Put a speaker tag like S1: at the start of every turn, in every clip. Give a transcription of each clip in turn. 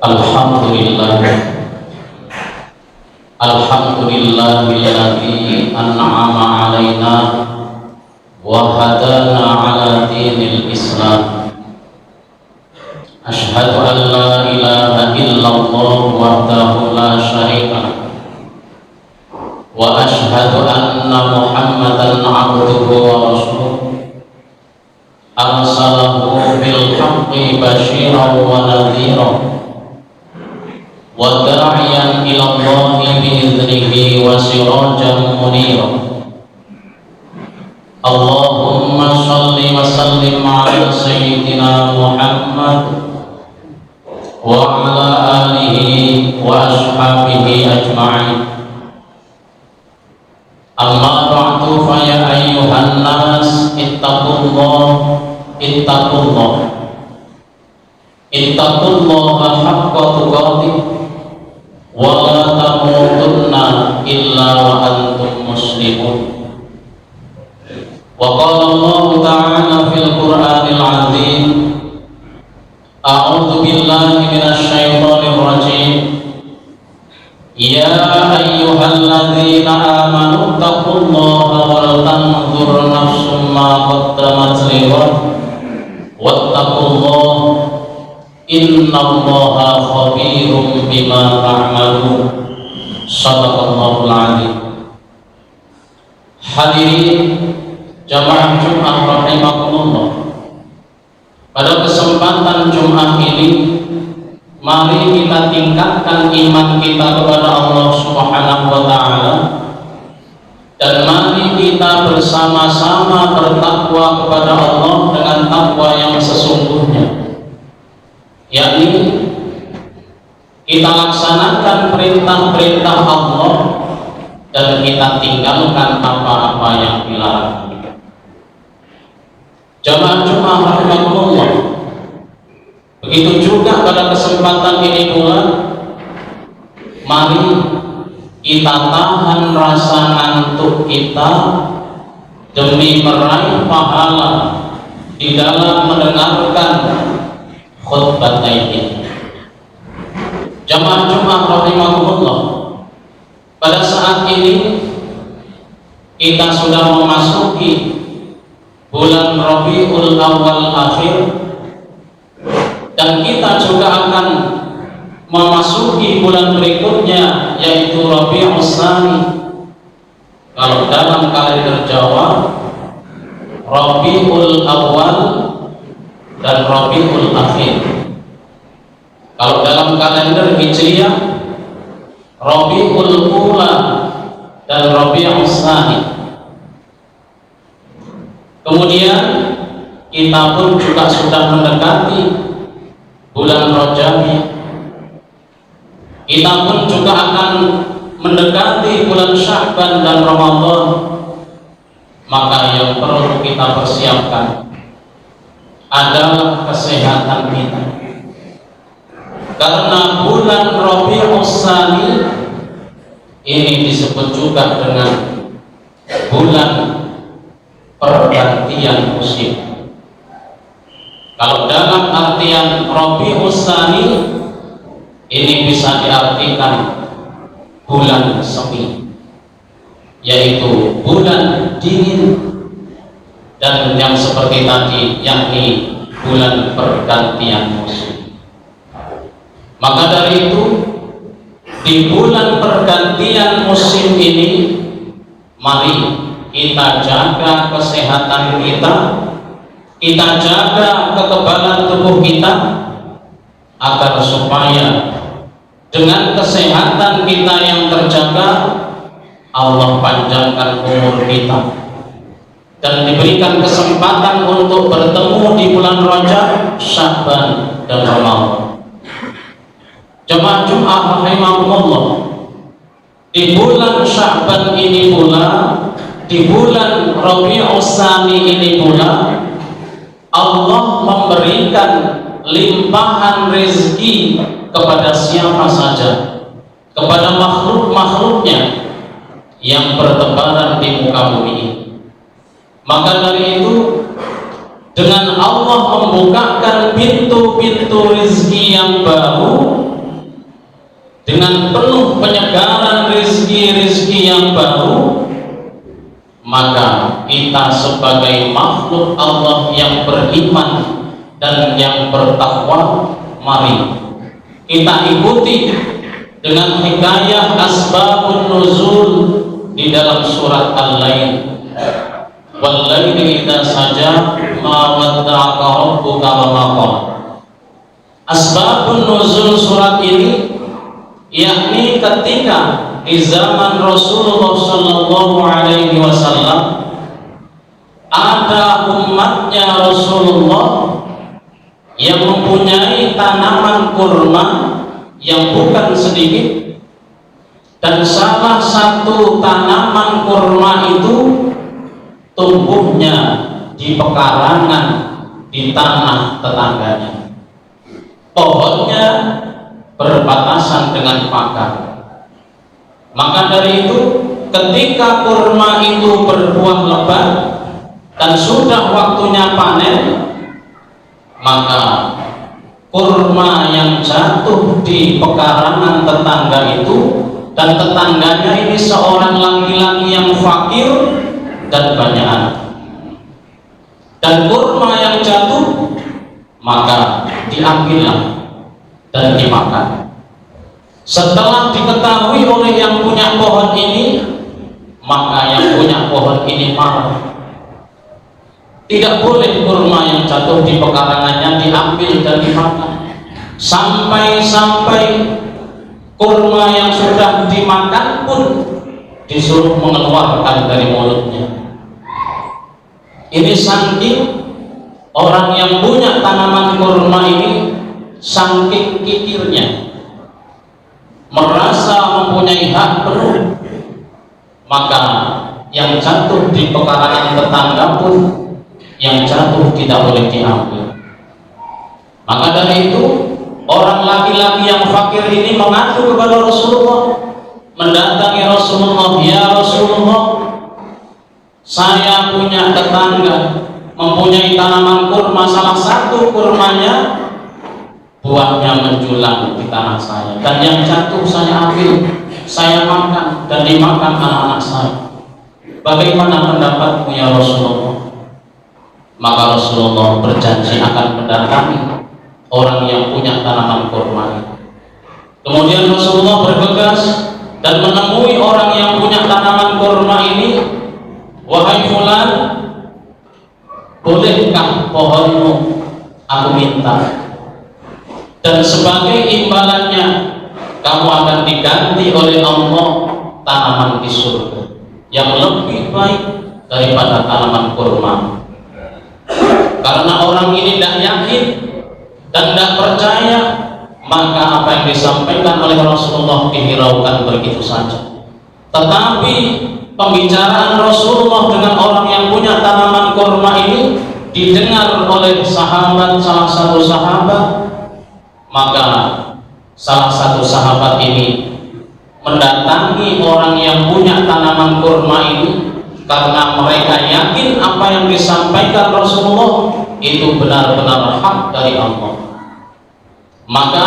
S1: Alhamdulillah, alhamdulillahilladzi an'ama 'alaina wa hadana 'ala dinil Islam. Asyhadu an la ilaha illallah wahdahu la syarika lah, wa asyhadu anna Muhammadan 'abduhu wa rasuluh. Arsalahu bil haqqi basyiran wa nadhiran wa da'iyan ila Allahi bi'idhnihi wa sirajan munira. Allahumma shalli wa sallim ala sayyidina Muhammad wa ala alihi wa ashabihi ajma'in. Amma ba'du, fa ya ayyuhan nas ittaqullaha haqqa tuqatih wa la tamutunna illa wa antum muslimun. Wa qala Allah ta'ala fil Qur'anil 'azim, a'udzu billahi minasy syaithanir rajim. Ya ayyuhalladzina amanu taqullaha wal tanzur nafsum ma qaddamat lighad wattaqullaha innallaha khabirum bima ta'malun. Shadaqallahul 'azim. Hadirin jamaah Jumat rahimakumullah, pada kesempatan Jumat ini mari kita tingkatkan iman kita kepada Allah Subhanahu wa ta'ala, dan mari kita bersama-sama bertakwa kepada Allah dengan takwa yang sesungguhnya, yakni kita laksanakan perintah-perintah Allah dan kita tinggalkan apa-apa yang dilarang. Jamaah Jumat rahimakumullah, begitu juga pada kesempatan ini pula, mari kita tahan rasa ngantuk kita demi meraih pahala di dalam mendengarkan khutbah ini. Jamaah Jumat rahimahumullah, pada saat ini kita sudah memasuki bulan Rabiul Awal akhir, dan kita juga akan memasuki bulan berikutnya, yaitu Rabiul Tsani. Kalau dalam kalender Jawa, Rabiul Awal dan Rabiul Akhir. Kalau dalam kalender Hijriah, Rabiul Ula dan Rabiul Tsani. Kemudian kita pun juga sudah mendekati bulan Rajab. Kita pun juga akan mendekati bulan Sya'ban dan Ramadan. Maka yang perlu kita persiapkan adalah kesehatan kita, karena bulan Rabiul Tsani ini disebut juga dengan bulan pergantian musim. Kalau dalam artian Rabiul Tsani ini bisa diartikan bulan semi, yaitu bulan dingin, dan yang seperti tadi yakni bulan pergantian musim. Maka dari itu, di bulan pergantian musim ini, mari kita jaga kesehatan kita jaga kekebalan tubuh kita, agar supaya dengan kesehatan kita yang terjaga, Allah panjangkan umur kita dan diberikan kesempatan untuk bertemu di bulan Rajab, Sya'ban dan Ramadan. Jemaah Jumat rahimahumullah, di bulan Sya'ban ini pula, di bulan Rabiul Tsani ini pula, Allah memberikan limpahan rezeki kepada siapa saja, kepada makhluk-makhluknya yang bertebaran di muka bumi ini. Maka dari itu, dengan Allah membukakan pintu-pintu rezeki yang baru, dengan penuh penyegaran rizki-rizki yang baru, maka kita sebagai makhluk Allah yang beriman dan yang bertakwa, mari kita ikuti dengan hikayah asbabun nuzul di dalam surat Al-Lail. Wal-laili idza saja ma wadda'aka rabbuka wa ma qala. Asbabun nuzul surat ini yakni ketika di zaman Rasulullah Shallallahu Alaihi Wasallam ada umatnya Rasulullah yang mempunyai tanaman kurma yang bukan sedikit, dan salah satu tanaman kurma itu tumbuhnya di pekarangan di tanah tetangganya. Pohonnya berbatasan dengan pagar. Maka dari itu ketika kurma itu berbuah lebat dan sudah waktunya panen, maka kurma yang jatuh di pekarangan tetangga itu, dan tetangganya ini seorang laki-laki yang fakir dan banyak anak, dan kurma yang jatuh maka diambillah dan dimakan. Setelah diketahui oleh yang punya pohon ini, maka yang punya pohon ini marah. Tidak boleh kurma yang jatuh di pekarangannya diambil dan dimakan. Sampai-sampai kurma yang sudah dimakan pun disuruh mengeluarkan dari mulutnya. Ini saking orang yang punya tanaman kurma ini, saking kikirnya, merasa mempunyai hak penuh, maka yang jatuh di pekarangan tetangga pun yang jatuh tidak boleh diambil. Maka dari itu orang laki-laki yang fakir ini mengadu kepada Rasulullah, mendatangi Rasulullah, ya Rasulullah, saya punya tetangga mempunyai tanaman kurma, salah satu kurmanya buahnya menjulang di tanah saya, dan yang jatuh saya ambil, saya makan dan dimakan anak-anak saya. Bagaimana pendapatmu ya Rasulullah? Maka Rasulullah berjanji akan mendatangi orang yang punya tanaman kurma itu. Kemudian Rasulullah bergegas dan menemui orang yang punya tanaman kurma ini. Wahai fulan, bolehkah pohonmu aku minta, dan sebagai imbalannya kamu akan diganti oleh Allah tanaman di surga yang lebih baik daripada tanaman kurma. Karena orang ini tidak yakin dan tidak percaya, maka apa yang disampaikan oleh Rasulullah dihiraukan begitu saja. Tetapi pembicaraan Rasulullah dengan orang yang punya tanaman kurma ini didengar oleh sahabat, salah satu sahabat. Maka salah satu sahabat ini mendatangi orang yang punya tanaman kurma ini karena mereka yakin apa yang disampaikan Rasulullah itu benar-benar hak dari Allah. Maka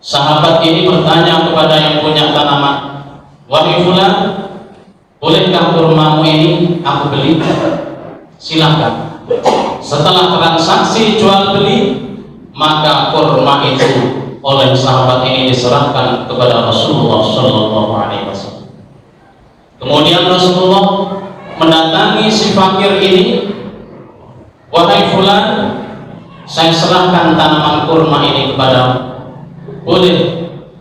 S1: sahabat ini bertanya kepada yang punya tanaman, wahai fulan, bolehkah kurmamu ini aku beli? Silakan. Setelah transaksi jual beli, maka kurma itu oleh sahabat ini diserahkan kepada Rasulullah Shallallahu Alaihi Wasallam. Kemudian Rasulullah mendatangi si fakir ini, wahai fulan, saya serahkan tanaman kurma ini kepadamu, boleh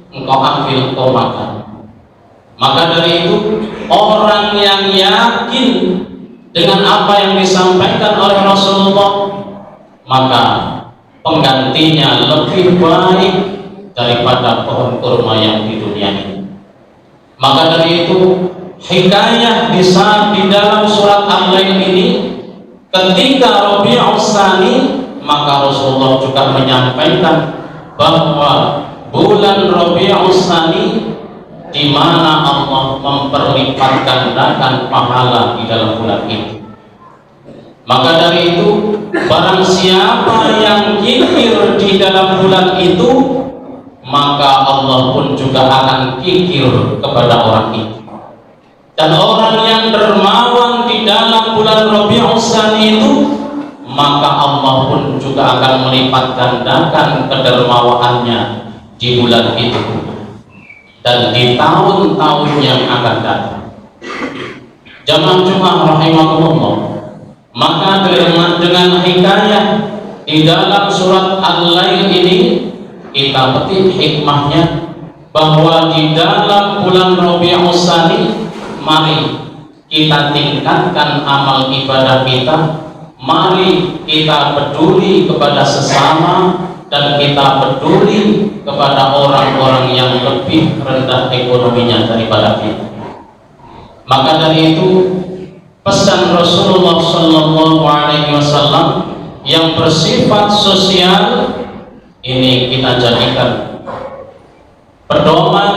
S1: engkau ambil, engkau makan. Maka dari itu orang yang yakin dengan apa yang disampaikan oleh Rasulullah, maka penggantinya lebih baik daripada pohon kurma yang di dunia ini. Maka dari itu hikayah di dalam surat Al-Lail ini, ketika Rabi'ul Tsani, maka Rasulullah juga menyampaikan bahwa bulan Rabi'ul Tsani di mana Allah memperlipat gandakan pahala di dalam bulan ini. Maka dari itu barang siapa yang kikir di dalam bulan itu, maka Allah pun juga akan kikir kepada orang itu. Dan orang yang dermawan di dalam bulan Rabiul Tsani itu, maka Allah pun juga akan melipat gandakan kedermawaannya di bulan itu dan di tahun-tahun yang akan datang. Jamaah Jumat rahimahumullah, maka dengan hikayah di dalam surat Al-Lail ini kita petik hikmahnya bahwa di dalam bulan Rabiul Tsani, mari kita tingkatkan amal ibadah kita, mari kita peduli kepada sesama, dan kita peduli kepada orang-orang yang lebih rendah ekonominya daripada kita. Maka dari itu pesan Rasulullah Sallallahu Alaihi Wasallam yang bersifat sosial ini kita jadikan pedoman,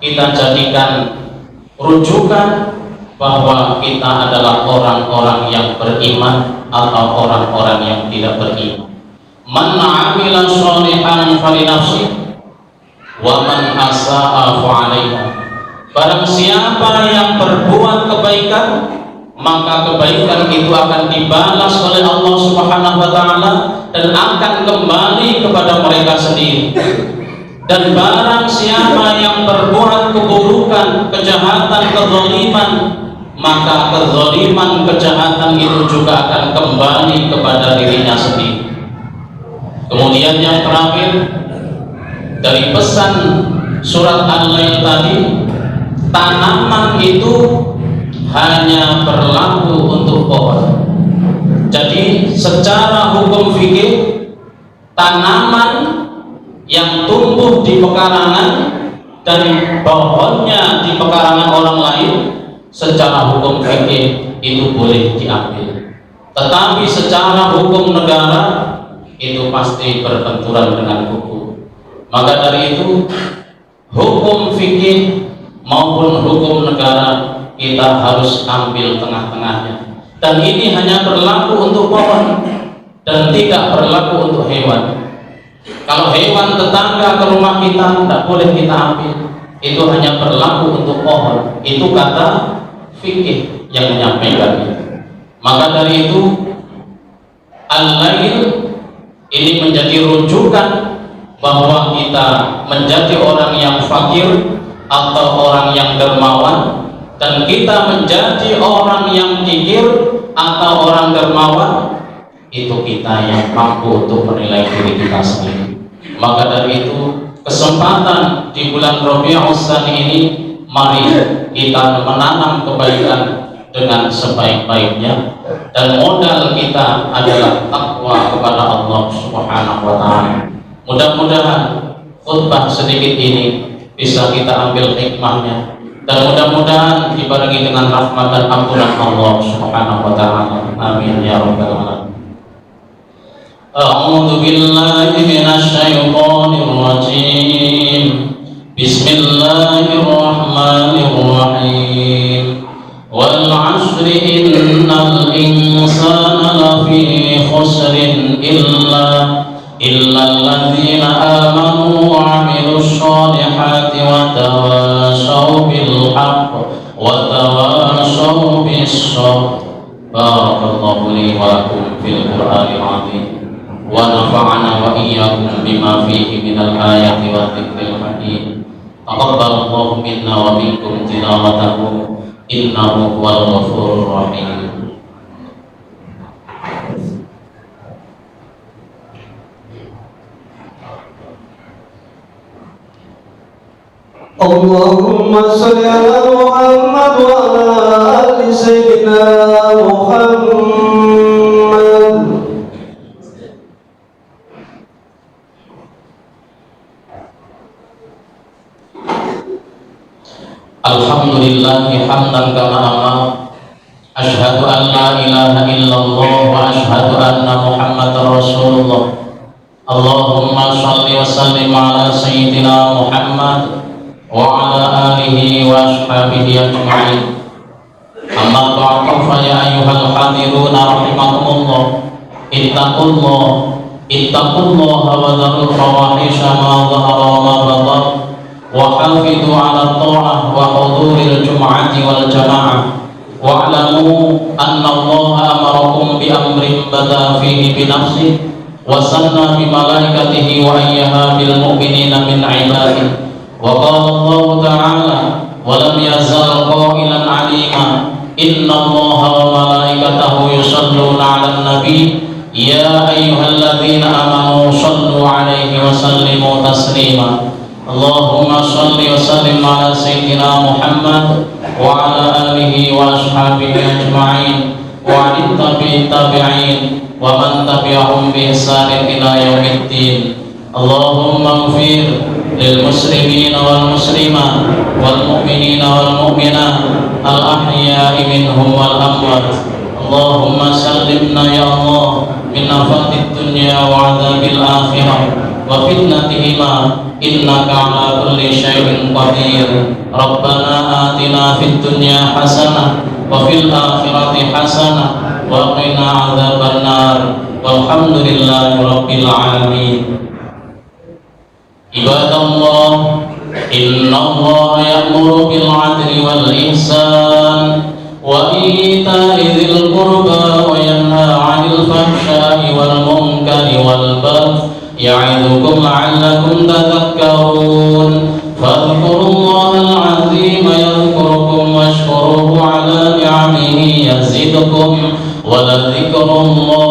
S1: kita jadikan rujukan bahwa kita adalah orang-orang yang beriman atau orang-orang yang tidak beriman. Man 'amila sholihan falinafsihi wa man asa'a fa'alaiha. Barang siapa yang berbuat kebaikan, maka kebaikan itu akan dibalas oleh Allah Subhanahu wa taala dan akan kembali kepada mereka sendiri. Dan barang siapa yang berbuat keburukan, kejahatan, kezaliman, maka kezaliman, kejahatan itu juga akan kembali kepada dirinya sendiri. Kemudian yang terakhir dari pesan surat Al-Lail tadi, tanaman itu hanya berlaku untuk pohon. Jadi secara hukum fikih, tanaman yang tumbuh di pekarangan dan pohonnya di pekarangan orang lain, secara hukum fikih itu boleh diambil. Tetapi secara hukum negara itu pasti berbenturan dengan hukum. Maka dari itu hukum fikih maupun hukum negara kita harus ambil tengah-tengahnya. Dan ini hanya berlaku untuk pohon dan tidak berlaku untuk hewan. Kalau hewan tetangga ke rumah kita tidak boleh kita ambil, itu hanya berlaku untuk pohon. Itu kata fikih yang menyampaikan itu. Maka dari itu Al-Lail ini menjadi rujukan bahwa kita menjadi orang yang fakir atau orang yang dermawan, dan kita menjadi orang yang kikir atau orang dermawan, itu kita yang mampu untuk menilai diri kita sendiri. Maka dari itu kesempatan di bulan Rabiul Tsani ini, mari kita menanam kebaikan dengan sebaik-baiknya, dan modal kita adalah takwa kepada Allah Subhanahu wa taala. Mudah-mudahan khutbah sedikit ini bisa kita ambil hikmahnya, dan mudah-mudahan dibarengi dengan rahmat dan ampunan Allah Subhanahu wa taala. Amin ya rabbal alamin. A'udzu billahi minasy syaithanir rajim. Bismillahirrahmanirrahim. Wal 'ashri innal insana lafi khusrin illa alladzina amanu wa 'amilus sholihati wa tawashaw bil haqq wa tawashaw bis sabr. Barakallahu li wa lakum fil Qur'anil 'azim wa nafa'ana wa iyyakum bima fihi minal ayati wa dzikril hakim. Taqabbalallahu minna wa minkum tilawatahu innahu huwal ghafurur rahim.
S2: Allahumma shalli ala Muhammad wa ala ali sayyidina Muhammad.
S1: Alhamdulillahi hamdan kama amar. Asyhadu an la ilaha illallah wa asyhadu anna Muhammadar Rasulullah. Allahumma shalli wa sallim ala sayyidina Muhammad wa ala alihi wa ashabihi ajma'in. Amma ba'du, fa ya ayyuhal hadiruna rahimakumullah, ittaqullah ittaqullaha wa dharul fawahisha ma dhahara wa ma batan wa hafidhu 'ala at-tha'ah wa huduril jum'ati wal jama'ah wa'lamu anna Allaha amarakum bi amrin bada fihi bi nafsihi wa sanna bi malaikatihi wa ayyaha bil mu'minina min 'ibadihi wa qala Allah ta'ala wa lam yazal qailan 'alima inna Allaha wa malaikatahu yusalluna 'alan nabi ya ayyuhalladzina amanu sallu 'alaihi wa sallimu taslima Allahumma salli wa sallim ala sayyidina Muhammad wa ala alihi wa ashabihi ajma'in wa ala tabi'in wa man tabi'ahum bi ihsanin ila yaumiddin. Allahumma ighfir lil muslimin wal muslimat wal mu'minin wal mu'minat al ahya'i minhum wal amwat. Allahumma sallimna ya Allah min afatid dunya wa adzabil akhirah wa fitnatihima innaka ala kulli syai'in qadir. Rabbana atina fid dunya hasanah wa fil akhirati hasanah wa qina adzabannar walhamdulillahi rabbil alamin. Ibadallah, innallaha ya'muru bil 'adli wal ihsan wa ita'i dzil qurba wa yanha 'anil fahsya'i wal munkari wal baghi ya'idukum la'allakum tadhakkarun. Fadhkurullahal 'azima yadhkurukum washkuruhu 'ala ni'amihi yazidkum wa la dzikrullahi